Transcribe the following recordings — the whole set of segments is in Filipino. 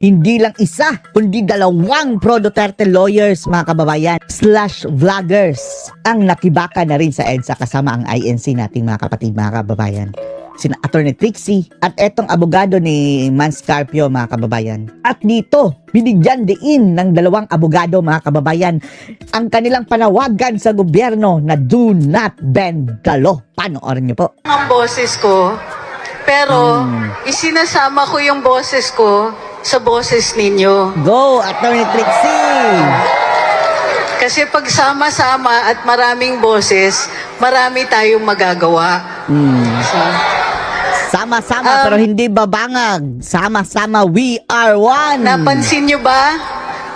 Hindi lang isa, kundi dalawang pro-Duterte lawyers, mga kababayan, / vloggers ang nakibaka na rin sa EDSA kasama ang INC nating mga kapatid, mga kababayan. Sina Attorney Trixie at etong abogado ni Mans Carpio, mga kababayan. At dito, binigyan diin ng dalawang abogado, mga kababayan, ang kanilang panawagan sa gobyerno na do not bend the law. Panoorin niyo po. Ang boses ko, pero isinasama ko yung boses ko sa boses ninyo. Go, Attorney Trixie! Kasi pag sama-sama at maraming boses, marami tayong magagawa. So, Sama-sama pero hindi babangag. Sama-sama, we are one. napansin nyo ba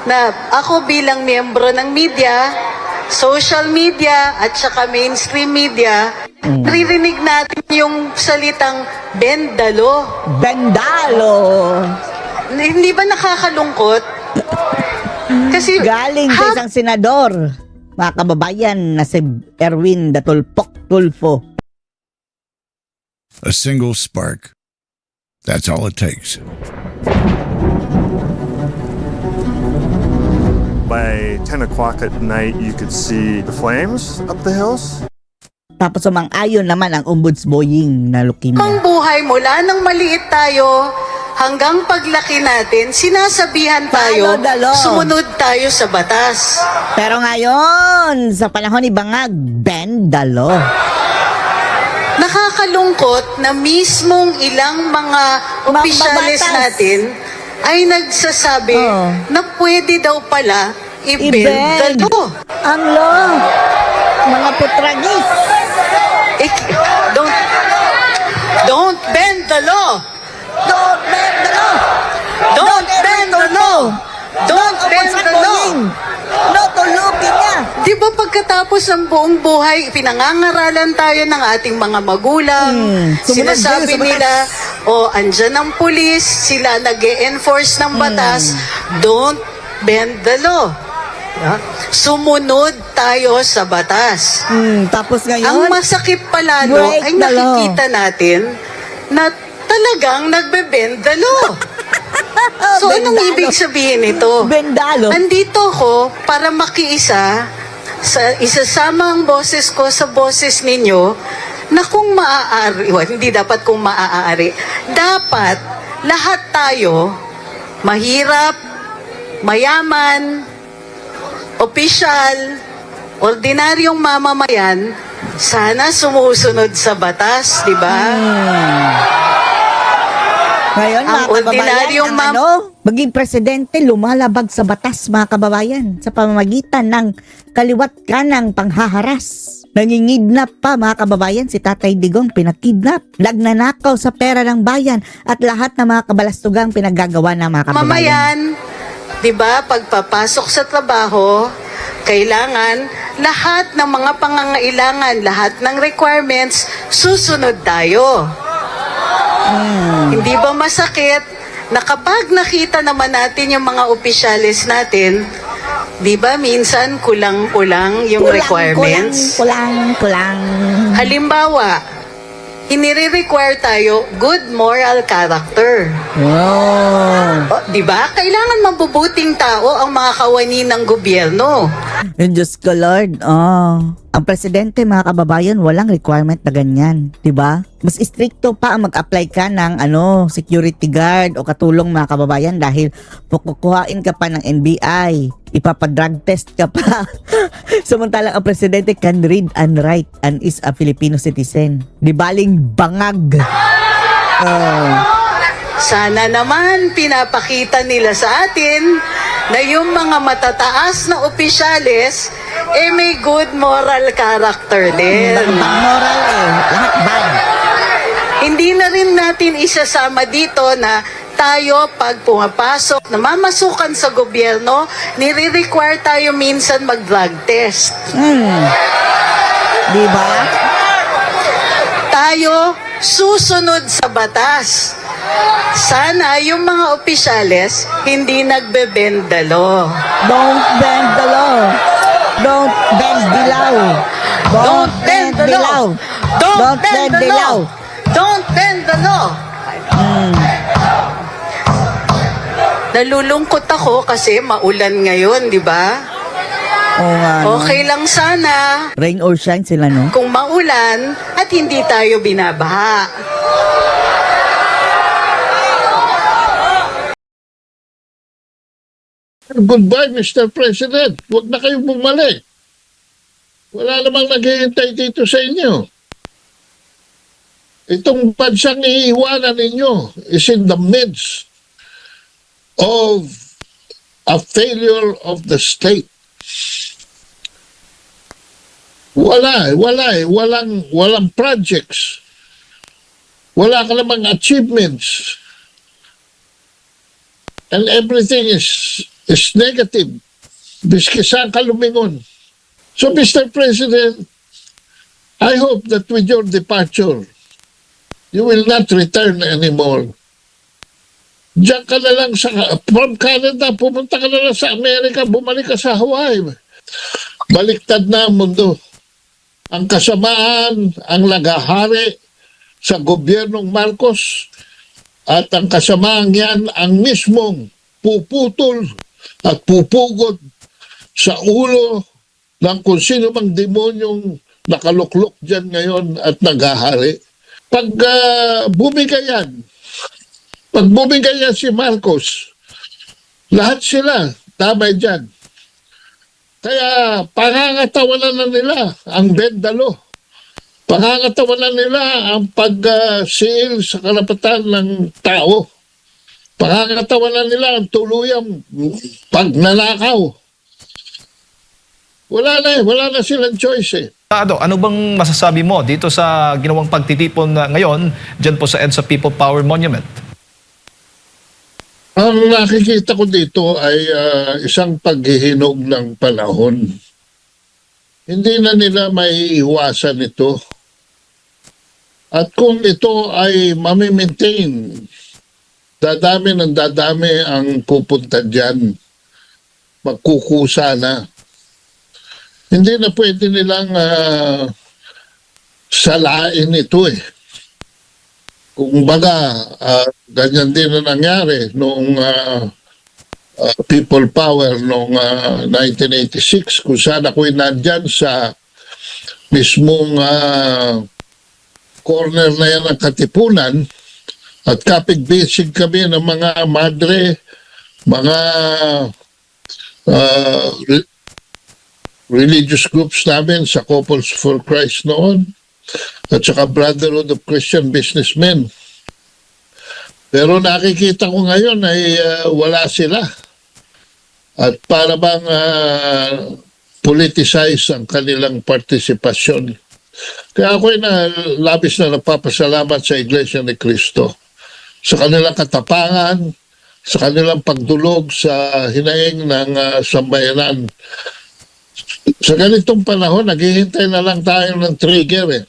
na ako bilang miyembro ng media, social media at saka mainstream media, naririnig natin yung salitang bendalo. Bendalo. Hindi ba nakakalungkot? Kasi Galing sa isang senador, mga kababayan, na si Erwin Datulpok Tulfo. A single spark. That's all it takes. By 10 o'clock at night, you could see the flames up the hills. Tapos sumang-ayon naman ang ombudsboying na leukemia. ang buhay mula nang maliit tayo hanggang paglaki natin, sinasabihan tayo, Follow the law. sumunod tayo sa batas. Pero ngayon, sa panahon ni Bangag, bend the law. Nakakalungkot na mismong ilang mga opisyalis Mambabatas. natin ay nagsasabi na pwede daw pala i-bend the I-bend. law. Ang law. Mga putragis. Don't bend the law. Don't bend the law. Don't bend the law. Don't bend the law. No to leukemia. Di ba pagkatapos ng buong buhay, pinangangaralan tayo ng ating mga magulang, Sumunod sinasabi tayo sa batas. nila, andyan ang pulis, sila nag-e-enforce ng batas, don't bend the law. Sumunod tayo sa batas. Tapos ngayon, Ang masakit palalo break ay the law. nakikita natin na talagang nagbe-bend the law. So anong Bendalo. ibig sabihin nito? bendalo. Andito ko para makiisa sa isasama ang boses ko sa boses ninyo na kung maaari, hindi dapat kung maaari, dapat lahat tayo, mahirap, mayaman, opisyal, ordinaryong mamamayan, sana sumusunod sa batas, di ba? Ngayon, Ang mga kababayan, ordinaryong maging presidente, lumalabag sa batas, mga kababayan, sa pamamagitan ng kaliwat kanang panghaharas. Nangingidnap pa, mga kababayan, si Tatay Digong pinakidnap, nagnanakaw sa pera ng bayan, at lahat ng mga kabalastugang pinaggagawa ng mga kababayan. Mamayan, di ba, pagpapasok sa trabaho, kailangan lahat ng mga pangangailangan, lahat ng requirements, susunod tayo. Hindi ba masakit na kapag nakita naman natin yung mga opisyalis natin, di ba minsan kulang-kulang yung requirements? Kulang. Halimbawa, inire-require tayo good moral character. Di ba? Kailangan mabubuting tao ang mga kawani ng gobyerno. Yung Diyos ko, Lord. Ang presidente, mga kababayan, walang requirement na ganyan. Diba? Mas stricto pa ang mag-apply ka ng security guard o katulong, mga kababayan, dahil pukukuhain ka pa ng NBI. Ipapadrug test ka pa. Samantalang ang presidente can read and write and is a Filipino citizen. Di baling bangag. Sana naman pinapakita nila sa atin na yung mga matataas na opisyalis may good moral character din. Bang moral lahat bad. Hindi na rin natin isasama dito na tayo pag pumapasok, namamasukan sa gobyerno, nire-require tayo minsan mag-drug test. Diba? Tayo susunod sa batas. Sana yung mga opisyales hindi nagbe-bend the law. Don't bend the law. Don't bend the law. Don't bend the law. Don't bend the law. Don't bend the law. Nalulungkot ako kasi maulan ngayon, di ba? Oo nga, no? Okay lang sana Rain or shine sila, no? kung maulan at hindi tayo binabaha. Goodbye, Mr. President. Huwag na kayong bumalik. Wala namang naghihintay dito sa inyo. Itong bansang iiwanan ninyo is in the midst of a failure of the state. Walang projects. Wala ka namang achievements. And everything is negative. Biski saan ka lumingon. So, Mr. President, I hope that with your departure, you will not return anymore. Diyan ka na lang from Canada, pumunta ka na lang sa Amerika, bumalik ka sa Hawaii. Baliktad na ang mundo. Ang kasamaan, ang lagahari sa gobyernong Marcos, at ang kasamaan yan, ang mismong puputol at pupugod sa ulo ng kung sino mang demonyong nakaluklok dyan ngayon at naghahari. Pag bumigay yan si Marcos, lahat sila tamay dyan. Kaya pangangatawanan na nila ang bendalo. Pangangatawanan nila ang pag-seal sa karapatan ng tao. Pangangatawanan nila ang tuluyang pagnanakaw. Wala na silang choice eh. Ano bang masasabi mo dito sa ginawang pagtitipon ngayon dyan po sa EDSA People Power Monument? Ang nakikita ko dito ay isang paghihinog ng panahon. Hindi na nila maiiwasan ito. At kung ito ay mamimaintain, dadami ang pupunta dyan. Magkukusa na. Hindi na pwede nilang salain ito eh. Kung baga, ganyan din na nangyari noong People Power noong 1986 kung saan ako'y nandyan sa mismong corner na yan ng Katipunan at kapig-bisig kami ng mga madre, mga religious groups namin sa Couples for Christ noon at saka Brotherhood of Christian Businessmen. Pero nakikita ko ngayon ay wala sila. At para bang politicize ang kanilang partisipasyon. Kaya ako'y labis na napapasalamat sa Iglesia ni Cristo sa kanilang katapangan, sa kanilang pagdulog sa hinaing ng sambayanan. Sa ganitong panahon, naghihintay na lang tayo ng trigger eh.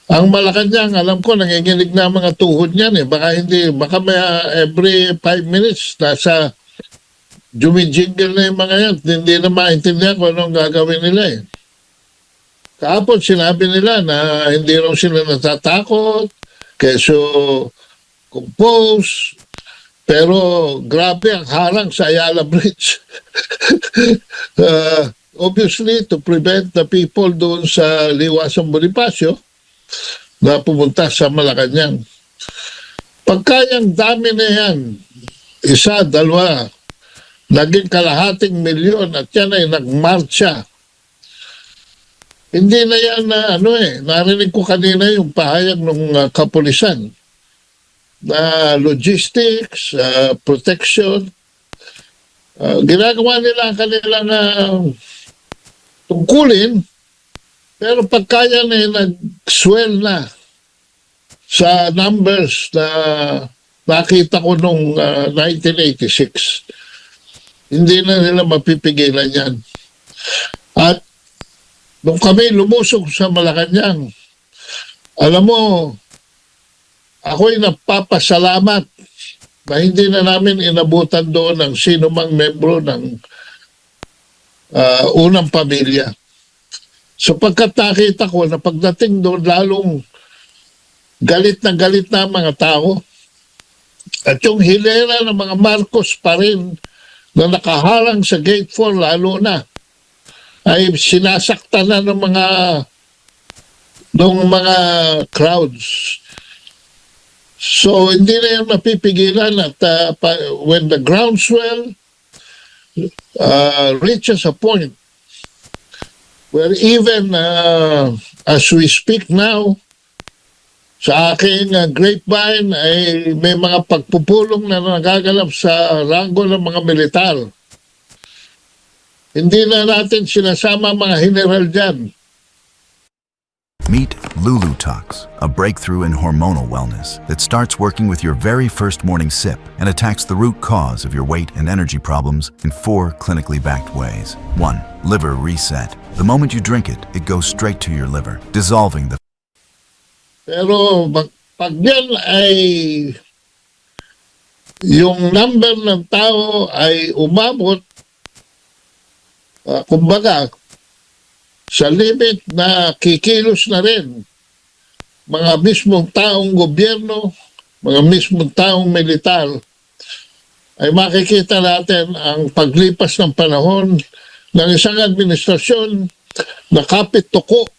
Ang Malacanang, alam ko, nanginginig na mga tuhod niyan eh. Baka may every 5 minutes, nasa jumijingle na yung mga yan. Hindi na maintindihan kung anong gagawin nila eh. Kahapon, sinabi nila na hindi raw sila natatakot, keso compose, pero grabe ang harang sa Ayala Bridge. Obviously, to prevent the people doon sa Liwasang Bonifacio na pumunta sa Malacanang. Pagkayang dami na yan, 1, 2, naging 250,000 at yan ay nagmarcha. Hindi na yan narinig ko kanina yung pahayag ng kapulisan na logistics, protection, ginagawa nila ang kanilang tungkulin, pero pagkaya na nag-swell na sa numbers na nakita ko noong 1986, hindi na nila mapipigilan yan. At nung kami lumusok sa Malacanang, alam mo, ako'y napapasalamat na hindi na namin inabutan doon ng sino mang membro ng unang pamilya. Sapagkat nakita ko na pagdating doon, lalong galit na ang mga tao. At yung hilera ng mga Marcos pa rin na nakaharang sa Gate 4 lalo na ay sinasaktan na ng mga crowds. So hindi na yung mapipigilan at when the groundswell reaches a point where even as we speak now, sa aking grapevine ay may mga pagpupulong na nagagalap sa rango ng mga militar. Hindi na natin sinasama mga general dyan. Meet LuluTox, a breakthrough in hormonal wellness that starts working with your very first morning sip and attacks the root cause of your weight and energy problems in 4 clinically backed ways. 1. Liver reset. The moment you drink it, it goes straight to your liver, dissolving the Pero pag yan ay yung number ng tao ay umabot, kumbaga, sa limit na kikilos na rin mga mismong taong gobyerno, mga mismong taong militar, ay makikita natin ang paglipas ng panahon ng isang administrasyon na kapit tuko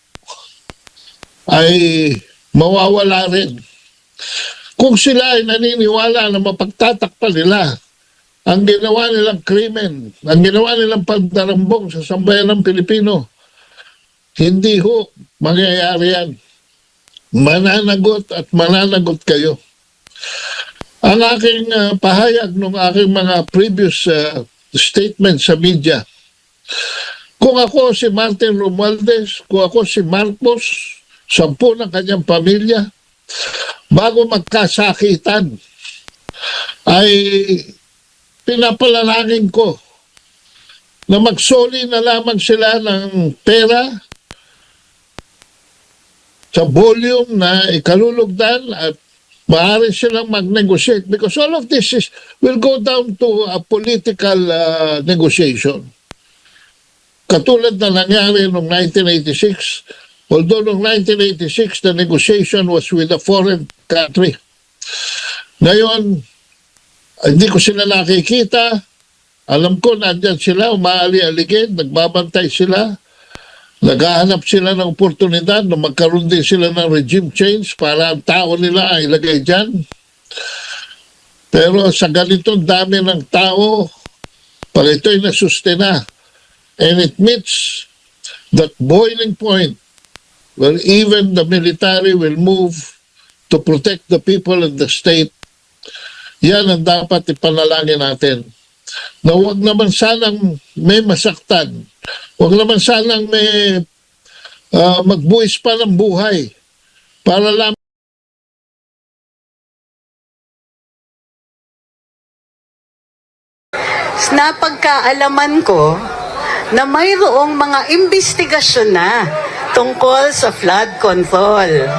ay mawawala rin. Kung sila ay naniniwala na mapagtatakpa nila ang ginawa nilang krimen, ang ginawa nilang pagdarambong sa sambayan ng Pilipino, hindi ho mangyayari yan. Mananagot at mananagot kayo. Ang aking pahayag ng aking mga previous statement sa media, kung ako si Martin Romualdez, kung ako si Marcos, 10 ng kanyang pamilya, bago magkasakitan, ay pinapalalangin ko na magsoli na lamang sila ng pera sa volume na ikalulugdan at maaari silang mag-negotiate because all of this will go down to a political negotiation. Katulad na nangyari noong 1986. Although noong 1986, the negotiation was with a foreign country. Ngayon, hindi ko sila nakikita. Alam ko, nandyan sila, umaali-aligid, nagbabantay sila. Naghahanap sila ng oportunidad na magkaroon din sila ng regime change para ang tao nila ay ilagay dyan. Pero sa ganitong dami ng tao, pag ito'y nasustena, and it meets that boiling point where even the military will move to protect the people of the state, yan ang dapat ipanalangin natin. Na huwag naman sanang may masaktan, huwag naman sanang may magbuwis pa ng buhay para lang Napagkaalaman ko na mayroong mga imbestigasyon na tungkol sa flood control.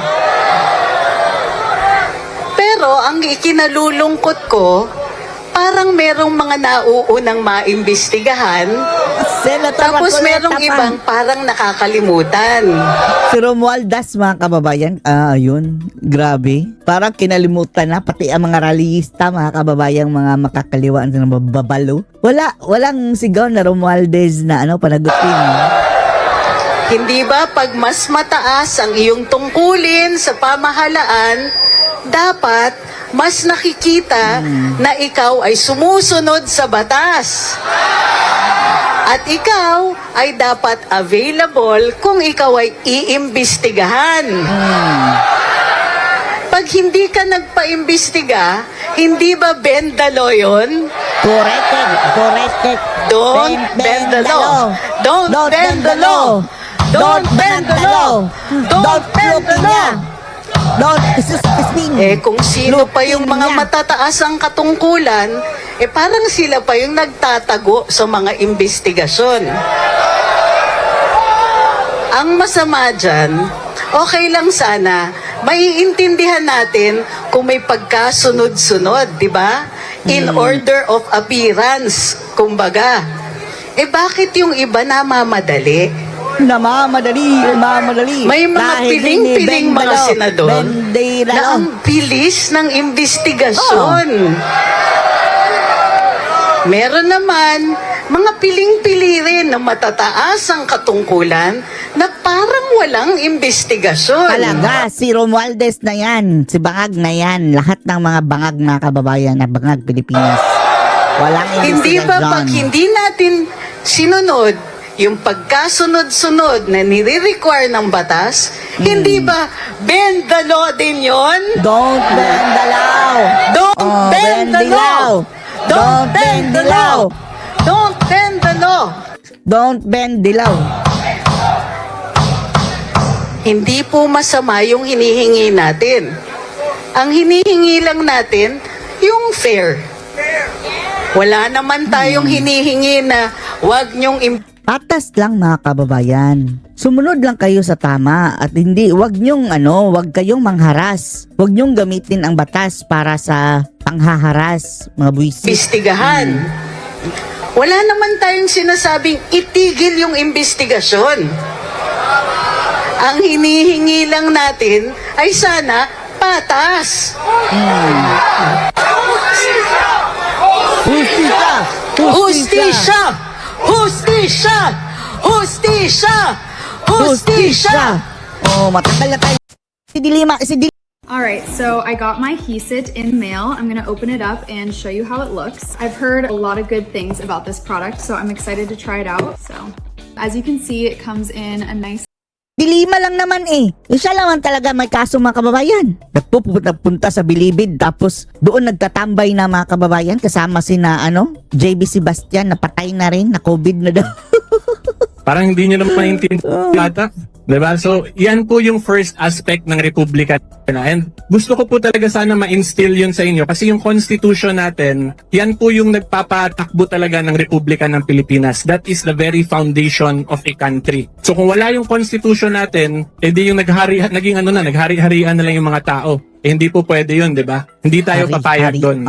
Pero ang ikinalulungkot ko, parang merong mga nauunang maimbestigahan, tapos merong ibang parang nakakalimutan. Si Romualdez, mga kababayan, yun, grabe. Parang kinalimutan na, pati ang mga rallyista, mga kababayan, mga makakaliwaan na babalo. Walang sigaw na Romualdez na panagutin. Hindi ba pag mas mataas ang iyong tungkulin sa pamahalaan, dapat mas nakikita na ikaw ay sumusunod sa batas. At ikaw ay dapat available kung ikaw ay iimbestigahan. Pag hindi ka nagpa-imbestiga, hindi ba bend the law yun? Corrected. Don't bend the law. Don't bend the law. Don't bend the law. Don't bend the law. Kung sino pa yung mga matataas ang katungkulan, parang sila pa yung nagtatago sa mga investigasyon. Ang masama dyan, okay lang sana, maiintindihan natin kung may pagkasunod-sunod, di ba? In order of appearance, kumbaga. Bakit yung iba namamadali? Namamadali. May mga Dahil piling-piling din ni mga senador Bendera. na ang bilis ng investigasyon. Meron naman mga piling-pili rin na matataas ang katungkulan na parang walang investigasyon. Talaga, si Romualdez na yan, si Bangag na yan, lahat ng mga bangag na kababayan na Bangag Pilipinas. Walang Hindi ba pag investigation. hindi natin sinunod yung pagkasunod-sunod na nire-require ng batas, hindi ba bend the law din yon? Don't bend the law. Don't Oh, bend the law! Don't bend the law! Don't bend the law! Don't bend the law. Hindi po masama yung hinihingi natin. Ang hinihingi lang natin, yung fair. Wala naman tayong hinihingi na wag niyong Patas lang mga kababayan. Sumunod lang kayo sa tama at hindi, wag kayong mangharas. Wag nyong gamitin ang batas para sa panghaharas, mga buwisit. imbestigahan. Wala naman tayong sinasabing itigil yung investigasyon. Ang hinihingi lang natin ay sana patas. Hustisya! Hustisya! Hustisya! Hustisya! Hustisya! Oh, matagal na tayo. Si Dilima. Alright, so I got my HESIT in mail. I'm gonna open it up and show you how it looks. I've heard a lot of good things about this product, so I'm excited to try it out. So, as you can see, it comes in a nice Dilima lang naman eh. Siya naman talaga may kaso mga kababayan. Nagpupunta sa Bilibid tapos doon nagtatambay na mga kababayan kasama si JB Sebastian na patay na rin, na COVID na daw. Parang hindi nyo naman maintindihan yata. Diba? So, yan po yung first aspect ng Republika. And gusto ko po talaga sana ma-instill yun sa inyo kasi yung Constitution natin, yan po yung nagpapatakbo talaga ng Republika ng Pilipinas. That is the very foundation of a country. So, kung wala yung Constitution natin, edi yung naghari-harian na lang yung mga tao. Hindi po pwede yun, di ba? Hindi tayo papayag doon.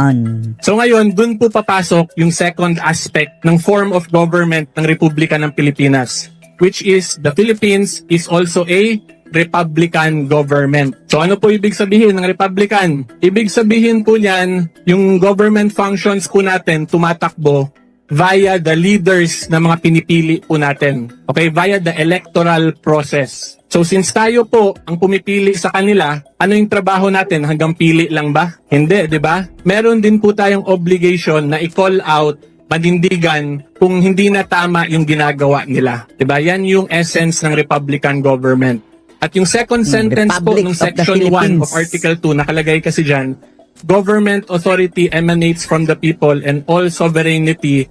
So ngayon, dun po papasok yung second aspect ng form of government ng Republika ng Pilipinas, which is the Philippines is also a Republican government. So ano po ibig sabihin ng Republican? Ibig sabihin po niyan, yung government functions po natin tumatakbo via the leaders na mga pinipili po natin. Okay, via the electoral process. So since tayo po ang pumipili sa kanila, ano yung trabaho natin? Hanggang pili lang ba? Hindi, di ba? Meron din po tayong obligation na i-call out, panindigan kung hindi na tama yung ginagawa nila. Di ba? Yan yung essence ng Republican government. At yung second sentence po Republic ng of the Section 1 Philippines. of Article 2, nakalagay kasi dyan, government authority emanates from the people and all sovereignty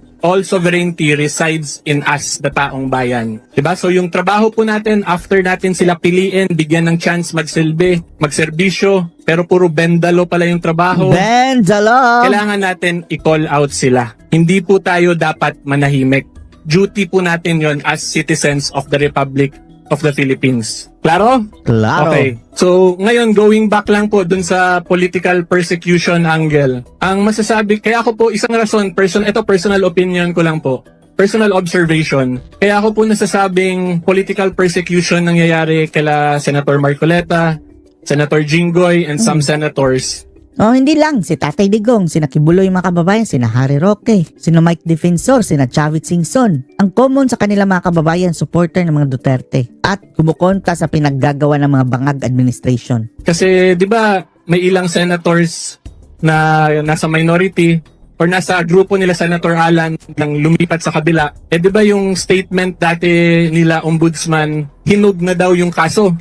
resides in us, the taong bayan. Diba? So yung trabaho po natin, after natin sila piliin, bigyan ng chance magsilbi, magserbisyo, pero puro bendalo pala yung trabaho. Bendalo! Kailangan natin i-call out sila. Hindi po tayo dapat manahimik. Duty po natin yon as citizens of the Republic of the Philippines. Klaro? Klaro. Okay. So, ngayon, going back lang po dun sa political persecution angle. Ang masasabi, kaya ako po, isang rason, personal opinion ko lang po, personal observation, kaya ako po nasasabing political persecution nangyayari kala Senator Marcoleta, Senator Jinggoy, and some senators. Oh, hindi lang. Si Tatay Digong, sina Kibuloy mga kababayan, sina Harry Roque, sina Mike Defensor, sina Chavit Singson. Ang common sa kanila mga kababayan, supporter ng mga Duterte. At kumukontra sa pinaggagawa ng mga bangag administration. Kasi, di ba, may ilang senators na nasa minority or nasa grupo nila Senator Alan nang lumipat sa kabila. Di ba yung statement dati nila ombudsman, hinog na daw yung kaso.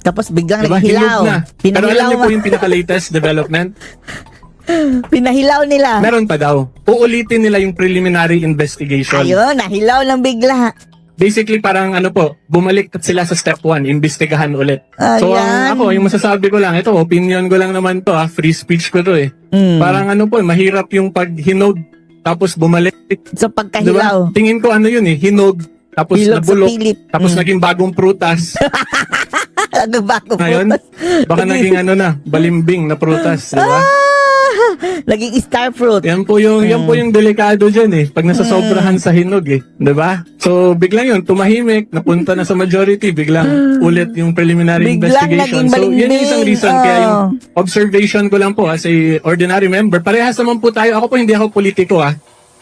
Tapos biglang Diba? naghilaw. Hinog na. Pero alam niyo po yung pinaka-latest development? Pinahilaw nila. Meron pa daw. Uulitin nila yung preliminary investigation. Ayun, nahilaw lang bigla. Basically, parang bumalik sila sa step 1, imbestigahan ulit. So, Ayan. yung masasabi ko lang, ito, opinion ko lang naman to, free speech ko to eh. Parang mahirap yung paghinog, tapos bumalik. Sa pagkahilaw. Diba? Tingin ko hinog, tapos Hilog sa nabulok, pilit. tapos naging bagong prutas. Bago Ngayon, baka naging balimbing na prutas, di ba? Naging star fruit. Yan po yung delikado diyan eh. Pag nasasobrahan sa hinog eh, 'di ba? So biglang yun tumahimik, napunta na sa majority, biglang ulit yung preliminary Biglang investigation. naging So yun yung isang balimbing. reason kaya yung observation ko lang po as a ordinary member. Parehas naman po tayo. Ako po hindi ako politiko ah.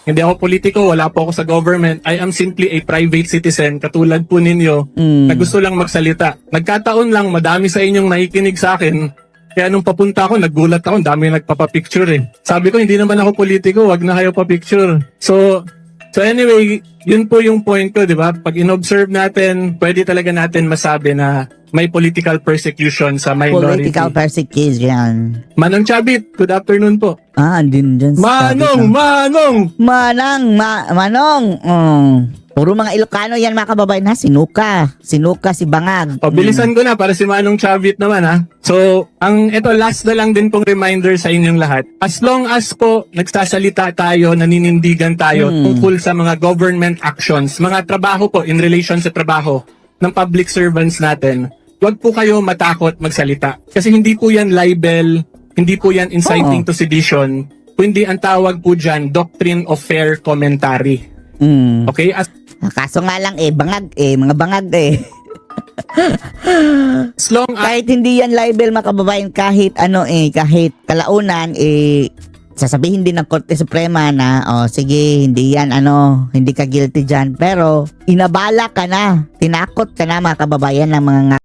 Hindi ako politiko, wala po ako sa government. I am simply a private citizen, katulad po ninyo, na gusto lang magsalita. Nagkataon lang, madami sa inyong nakikinig sa akin. Kaya nung papunta ako, nagulat ako, dami nagpapapicture eh. Sabi ko, hindi naman ako politiko, wag na kayo papicture. So anyway, yun po yung point ko, di ba? Pag in-observe natin, pwede talaga natin masabi na may political persecution sa minority. Political persecution. Manong Chabit, good afternoon po. Andin dyan sa Manong! Manong. Puro mga Ilocano yan mga kababayan ha. Sinuka si Bangag. O, bilisan ko na para si Manong Chavit naman ha. So, ito last na lang din pong reminder sa inyong lahat. As long as po nagsasalita tayo, naninindigan tayo tungkol sa mga government actions, mga trabaho po in relation sa trabaho ng public servants natin, huwag po kayo matakot magsalita. Kasi hindi po yan libel, hindi po yan inciting to sedition, kundi ang tawag po dyan, doctrine of fair commentary. Okay? Kaso nga lang bangag mga bangag As long as kahit hindi yan libel mga kababayan, kahit kahit kalaunan sasabihin din ng Korte Suprema na sige, hindi yan hindi ka guilty dyan, pero inabala ka na, tinakot ka na mga kababayan ng mga